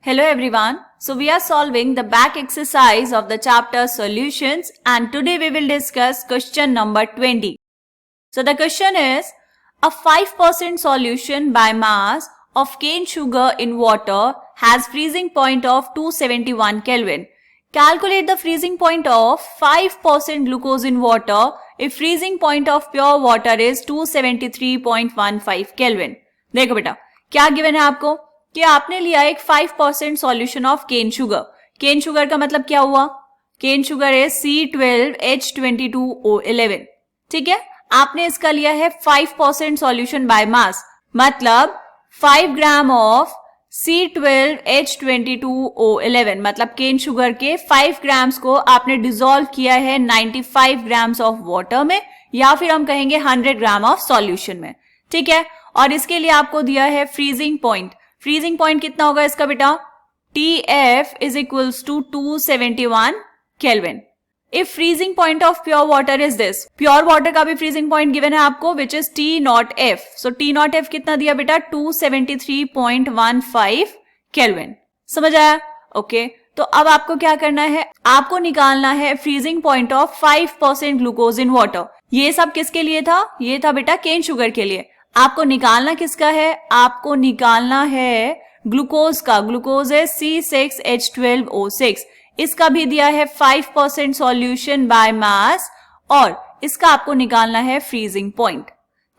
Hello everyone. So we are solving the back exercise of the chapter solutions and today we will discuss question number 20. So the question is a 5% solution by mass of cane sugar in water has freezing point of 271 Kelvin. Calculate the freezing point of 5% glucose in water if freezing point of pure water is 273.15 Kelvin. देखो बेटा क्या given है आपको कि आपने लिया एक 5% solution of cane sugar. Cane sugar का मतलब क्या हुआ? केन शुगर है C12H22O11. ठीक है, आपने इसका लिया है 5% सॉल्यूशन बाय मास, मतलब 5 ग्राम ऑफ C12H22O11, मतलब केन शुगर के 5 ग्राम्स को आपने डिसॉल्व किया है 95 ग्राम्स ऑफ वाटर में या फिर हम कहेंगे 100 ग्राम ऑफ सॉल्यूशन में. ठीक है, और इसके लिए आपको दिया है फ्रीजिंग पॉइंट. फ्रीजिंग पॉइंट कितना होगा इसका बेटा? TF is equals to 271 Kelvin. If freezing point of pure water is this, pure water का भी freezing point given है आपको which is T naught F. So T naught F कितना दिया बेटा? 273.15 Kelvin. समझ आया? ओके, तो अब आपको क्या करना है? आपको निकालना है freezing point of 5% glucose in water. ये सब किसके लिए था? ये था बेटा केन शुगर के लिए. आपको निकालना किसका है? आपको निकालना है ग्लूकोज का. ग्लूकोज है C6H12O6. इसका भी दिया है 5% सॉल्यूशन बाय मास और इसका आपको निकालना है फ्रीजिंग पॉइंट.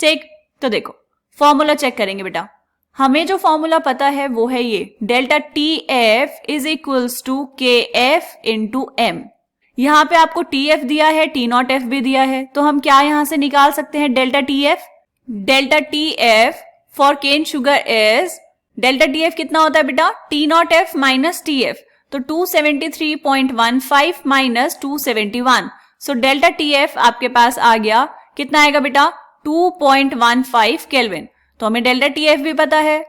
ठीक, तो देखो फॉर्मूला चेक करेंगे बेटा. हमें जो फॉर्मूला पता है वो है ये delta TF is equals to KF into M. यहाँ पे आपको TF दिया है, T नॉट F भी दिया है, तो हम क्या यहाँ से निकाल सकते हैं delta TF. Delta TF for cane sugar is, delta TF कितना होता है बेटा? T naught F minus TF, तो 273.15 माइनस 271. सो डेल्टा TF आपके पास आ गया, कितना आएगा बेटा? 2.15 केल्विन. तो हमें डेल्टा TF भी पता है,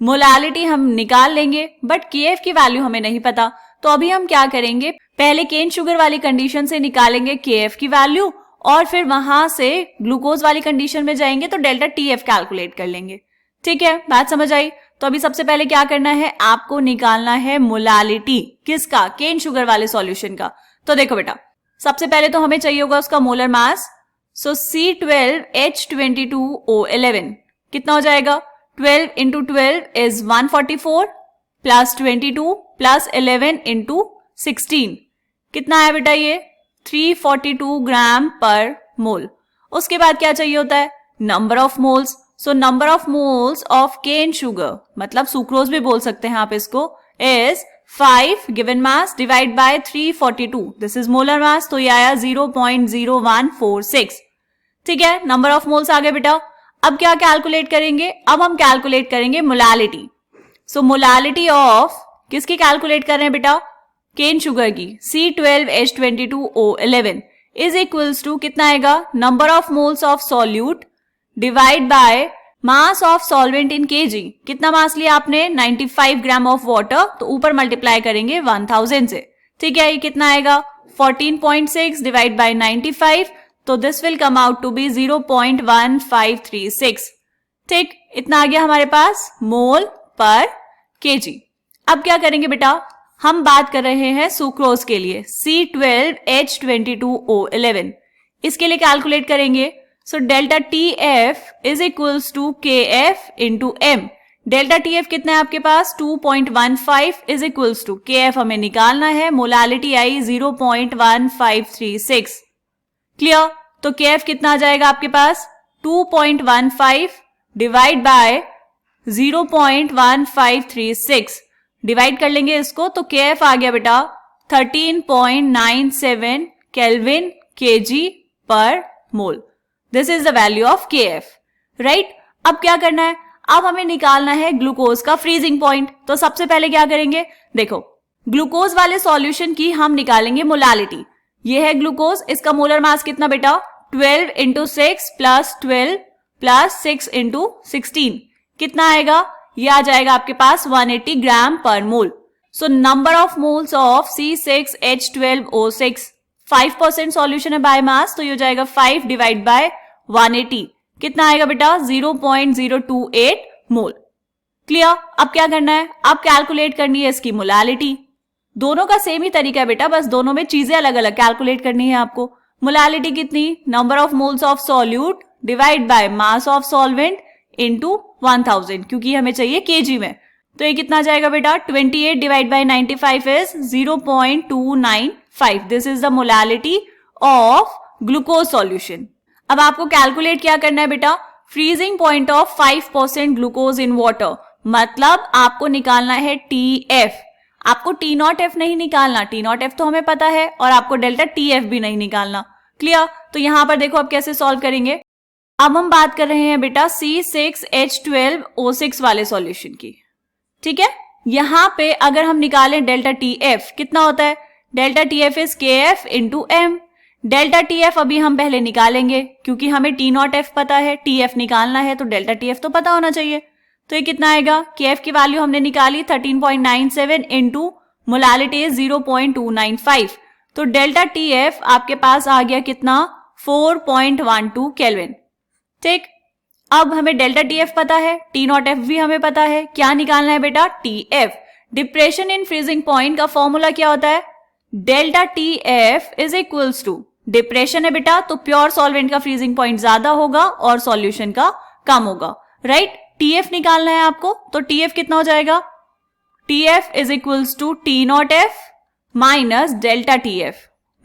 मोलालिटी हम निकाल लेंगे, बट KF की वैल्यू हमें नहीं पता. तो अभी हम क्या करेंगे, पहले केन शुगर वाली कंडीशन से निकालेंगे KF की वैल्यू और फिर वहां से ग्लूकोज वाली कंडीशन में जाएंगे तो डेल्टा TF कैलकुलेट कर लेंगे. ठीक है, बात समझ आई? तो अभी सबसे पहले क्या करना है, आपको निकालना है मोलालिटी. किसका? केन शुगर वाले सॉल्यूशन का. तो देखो बेटा, सबसे पहले तो हमें चाहिए होगा उसका मोलर मास. सो C12H22O11 कितना हो जाएगा? 12 into 12 is 144 plus 22 plus 11 into 16 कितना है बेटा? ये 342 ग्राम पर मोल. उसके बाद क्या चाहिए होता है? Number of moles. So number of moles of cane sugar, मतलब सुक्रोज भी बोल सकते हैं आप इसको, is 5 given mass divide by 342. This is molar mass, तो ये आया 0.0146. ठीक है, नंबर ऑफ मोल्स आ गए बेटा. अब क्या कैलकुलेट करेंगे? अब हम कैलकुलेट करेंगे मोलालिटी. सो मोलालिटी ऑफ किसकी कैलकुलेट कर रहे हैं बेटा? केन शुगर की. C12H22O11 इज इक्वल्स टू कितना आएगा? Number of moles of solute divide by mass of solvent in KG. कितना मास लिया आपने? 95 ग्राम ऑफ वाटर, तो ऊपर मल्टीप्लाई करेंगे 1000 से. ठीक है, ये कितना आएगा? 14.6 डिवाइड बाय 95, तो this will come out to be 0.1536. ठीक, इतना आ गया हमारे पास मोल पर केजी. अब क्या करेंगे बेटा? हम बात कर रहे हैं सुक्रोज के लिए, C12H22O11. इसके लिए कैलकुलेट करेंगे. So delta TF is equals to KF into M. Delta TF कितना है आपके पास? 2.15 इज इक्वल्स टू KF हमें निकालना है, मोलालिटी आई 0.1536. क्लियर? तो KF कितना आ जाएगा आपके पास? 2.15 डिवाइड बाय 0.1536. डिवाइड कर लेंगे इसको, तो KF आ गया बेटा 13.97 kelvin kg per mole. This is the value of KF. Right? अब क्या करना है? अब हमें निकालना है ग्लूकोज का फ्रीजिंग पॉइंट. तो सबसे पहले क्या करेंगे? देखो, ग्लूकोज वाले सॉल्यूशन की हम निकालेंगे मोलालिटी. ये है ग्लूकोज, इसका मोलर मास कितना बेटा? 12 इंटू 6 प्लस 12 प्लस 6 इंटू 16 कितना आएगा? ये आ जाएगा आपके पास 180 gram per mole. So number of moles of C6H12O6, 5% solution है बाय मास, तो ये हो जाएगा 5 डिवाइड बाय 180. कितना आएगा बेटा? 0.028 मोल. क्लियर? अब क्या करना है, अब कैलकुलेट करनी है इसकी मोलालिटी। दोनों का सेम ही तरीका है बेटा, बस दोनों में चीजें अलग अलग कैलकुलेट करनी है आपको। मोलालिटी कितनी, number of moles of solute divide by mass of solvent into 1000, क्योंकि हमें चाहिए केजी में। तो ये कितना जाएगा बेटा, 28 divide by 95 is 0.295। This is the molality of glucose solution. अब आपको कैलकुलेट क्या करना है बेटा, freezing point of 5% glucose in water, मतलब आपको निकालना है TF। आपको T0F नहीं निकालना, T0F तो हमें पता है, और आपको डेल्टा TF भी नहीं निकालना। क्लियर? तो यहां पर देखो अब कैसे सॉल्व करेंगे। अब हम बात कर रहे हैं बेटा C6H12O6 वाले सॉल्यूशन की, ठीक है। यहां पे अगर हम निकालें डेल्टा TF कितना होता है, delta TF is KF into M। Delta TF अभी हम पहले निकालेंगे, क्योंकि हमें T0F पता है, TF निकालना है तो डेल्टा TF तो पता होना चाहिए। तो ये कितना आएगा, KF की वैल्यू हमने निकाली 13.97 इंटू मोलालिटी 0.295, तो डेल्टा TF आपके पास आ गया कितना, 4.12 केल्विन। ठीक, अब हमें डेल्टा TF पता है, T0F भी हमें पता है, क्या निकालना है बेटा, TF। Depression in freezing point का फॉर्मूला क्या होता है, delta TF is equals to, depression है बेटा तो प्योर सॉल्वेंट का फ्रीजिंग पॉइंट ज्यादा होगा और सॉल्यूशन का कम होगा, राइट। TF निकालना है आपको, तो TF कितना हो जाएगा, TF is equals to T0F minus delta TF।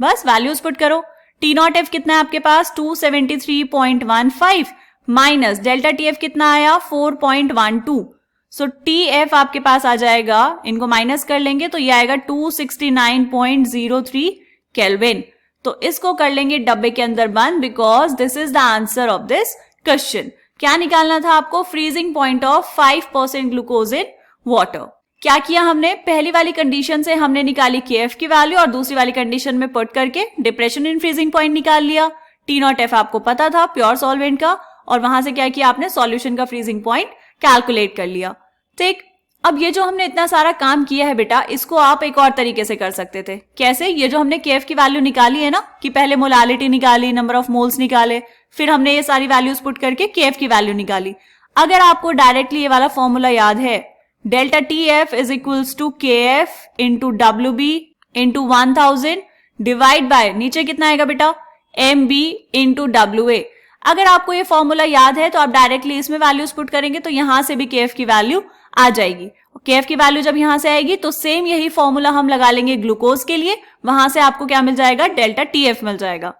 बस वैल्यूज पुट करो। T0F कितना है आपके पास, 273.15 माइनस डेल्टा TF कितना आया, 4.12। सो TF आपके पास आ जाएगा, इनको माइनस कर लेंगे तो ये आएगा 269.03 केल्विन। तो इसको कर लेंगे डब्बे के अंदर बंद, because this is the answer of this question. क्या निकालना था आपको, freezing point of 5% glucose in water. क्या किया हमने, पहली वाली कंडीशन से हमने निकाली KF की वैल्यू और दूसरी वाली कंडीशन में पुट करके डिप्रेशन इन फ्रीजिंग पॉइंट निकाल लिया। T0F आपको पता था प्योर सॉल्वेंट का, और वहां से क्या किया आपने, सॉल्यूशन का फ्रीजिंग पॉइंट कैलकुलेट कर लिया। ठीक, अब ये जो हमने इतना सारा काम किया है बेटा, इसको आप एक और तरीके से कर सकते थे। कैसे, ये जो हमने KF की वैल्यू निकाली है ना, कि पहले मोलालिटी निकाली, नंबर ऑफ मोल्स निकाले, फिर हमने ये सारी वैल्यूज पुट करके KF की वैल्यू निकाली। अगर आपको डायरेक्टली ये वाला फॉर्मूला याद है, delta TF is equals to KF into WB into 1000 divide by, नीचे कितना आएगा बेटा, MB इंटू WA। अगर आपको ये फॉर्मूला याद है तो आप डायरेक्टली इसमें वैल्यूज पुट करेंगे तो यहां से भी KF की वैल्यू आ जाएगी। KF की वैल्यू जब यहां से आएगी तो सेम यही फॉर्मूला हम लगा लेंगे ग्लूकोज के लिए, वहां से आपको क्या मिल जाएगा, डेल्टा TF मिल जाएगा।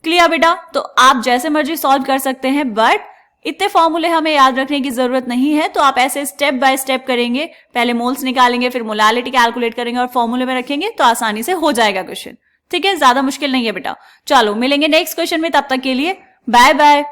क्लियर बेटा? तो आप जैसे मर्जी सॉल्व कर सकते हैं, बट इतने फॉर्मूले हमें याद रखने की जरूरत नहीं है। तो आप ऐसे स्टेप बाय स्टेप करेंगे, पहले मोल्स निकालेंगे, फिर मोलालिटी कैलकुलेट करेंगे और फॉर्मूले में रखेंगे तो आसानी से हो जाएगा क्वेश्चन। ठीक है, ज्यादा मुश्किल नहीं है बेटा। चलो मिलेंगे नेक्स्ट क्वेश्चन में, तब तक के लिए बाय बाय।